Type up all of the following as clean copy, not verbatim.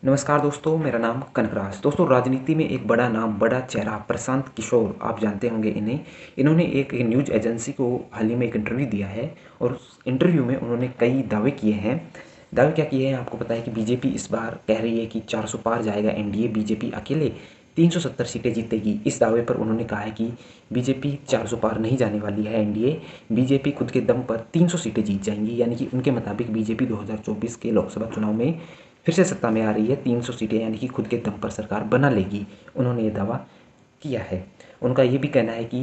नमस्कार दोस्तों, मेरा नाम कनकराज। दोस्तों, राजनीति में एक बड़ा नाम, बड़ा चेहरा प्रशांत किशोर, आप जानते होंगे इन्हें। इन्होंने एक न्यूज़ एजेंसी को हाल ही में एक इंटरव्यू दिया है और उस इंटरव्यू में उन्होंने कई दावे किए हैं। दावे क्या किए हैं आपको पता है कि बीजेपी इस बार कह रही है कि 400 पार जाएगा एनडीए, बीजेपी अकेले 370 सीटें जीतेगी। इस दावे पर उन्होंने कहा है कि बीजेपी 400 पार नहीं जाने वाली है एनडीए, बीजेपी खुद के दम पर 300 सीटें जीत जाएंगी। यानी कि उनके मुताबिक बीजेपी 2024 के लोकसभा चुनाव में फिर से सत्ता में आ रही है, 300 सीटें यानी कि खुद के दम पर सरकार बना लेगी। उन्होंने ये दावा किया है। उनका ये भी कहना है कि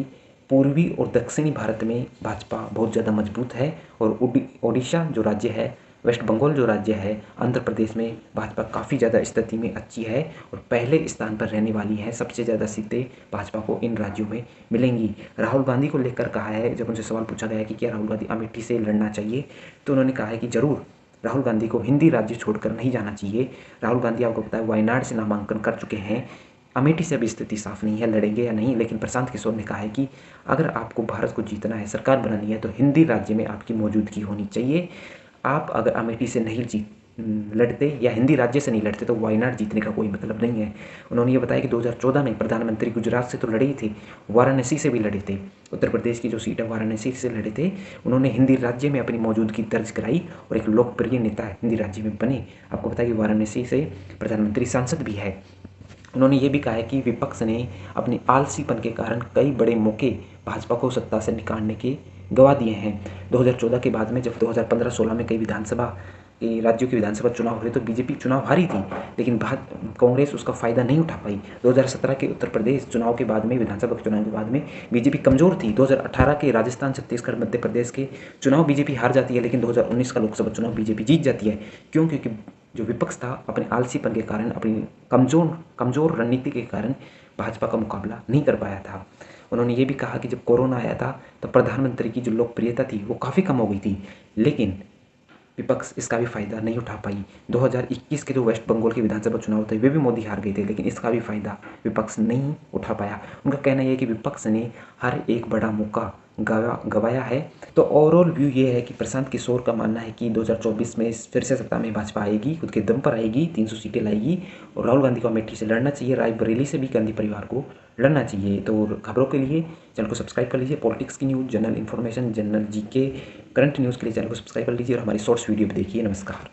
पूर्वी और दक्षिणी भारत में भाजपा बहुत ज़्यादा मजबूत है और ओडिशा जो राज्य है, वेस्ट बंगाल जो राज्य है, आंध्र प्रदेश में भाजपा काफ़ी ज़्यादा स्थिति में अच्छी है और पहले स्थान पर रहने वाली है। सबसे ज़्यादा सीटें भाजपा को इन राज्यों में मिलेंगी। राहुल गांधी को लेकर कहा है, जब उनसे सवाल पूछा गया कि क्या राहुल गांधी अमेठी से लड़ना चाहिए, तो उन्होंने कहा है कि ज़रूर राहुल गांधी को हिंदी राज्य छोड़कर नहीं जाना चाहिए। राहुल गांधी आपको पता है वायनाड से नामांकन कर चुके हैं। अमेठी से अभी स्थिति साफ नहीं है लड़ेंगे या नहीं, लेकिन प्रशांत किशोर ने कहा है कि अगर आपको भारत को जीतना है, सरकार बनानी है, तो हिंदी राज्य में आपकी मौजूदगी होनी चाहिए। आप अगर अमेठी से नहीं लड़ते या हिंदी राज्य से नहीं लड़ते तो वायनाड जीतने का कोई मतलब नहीं है। उन्होंने ये बताया कि 2014 में प्रधानमंत्री गुजरात से तो लड़े ही थे, वाराणसी से भी लड़े थे। उत्तर प्रदेश की जो सीट है वाराणसी से लड़े थे। उन्होंने हिंदी राज्य में अपनी मौजूदगी दर्ज कराई और एक लोकप्रिय नेता हिंदी राज्य में बने। आपको पता है कि वाराणसी से प्रधानमंत्री सांसद भी है। उन्होंने ये भी कहा है कि विपक्ष ने अपने आलसीपन के कारण कई बड़े मौके भाजपा को सत्ता से निकालने के गवा दिए हैं। 2014 के बाद में जब 2015-16 में कई विधानसभा राज्यों के विधानसभा चुनाव हुए तो बीजेपी चुनाव हारी थी, लेकिन कांग्रेस उसका फ़ायदा नहीं उठा पाई। 2017 के उत्तर प्रदेश चुनाव के बाद में, विधानसभा के चुनाव के बाद में बीजेपी कमज़ोर थी। 2018 के राजस्थान, छत्तीसगढ़, मध्य प्रदेश के चुनाव बीजेपी हार जाती है, लेकिन 2019 का लोकसभा चुनाव बीजेपी जीत जाती है। क्यों? क्योंकि जो विपक्ष था अपने आलसीपन के कारण, अपनी कमज़ोर रणनीति के कारण भाजपा का मुकाबला नहीं कर पाया था। उन्होंने ये भी कहा कि जब कोरोना आया था तो प्रधानमंत्री की जो लोकप्रियता थी वो काफ़ी कम हो गई थी, लेकिन विपक्ष इसका भी फ़ायदा नहीं उठा पाई। 2021 के जो वेस्ट बंगाल के विधानसभा चुनाव थे वे भी मोदी हार गए थे, लेकिन इसका भी फ़ायदा विपक्ष नहीं उठा पाया। उनका कहना यह है कि विपक्ष ने हर एक बड़ा मौका गवाया है। तो ओवरऑल व्यू ये है कि प्रशांत किशोर का मानना है कि 2024 में फिर से सत्ता में भाजपा आएगी, खुद के दम पर आएगी, 300 सीटें लाएगी और राहुल गांधी को अमेठी से लड़ना चाहिए, रायबरेली से भी गांधी परिवार को लड़ना चाहिए। तो खबरों के लिए चैनल को सब्सक्राइब कर लीजिए। पॉलिटिक्स की news, general information, general GK, current news के लिए चैनल को सब्सक्राइब कर लीजिए और हमारी शॉर्ट्स वीडियो भी देखिए। नमस्कार।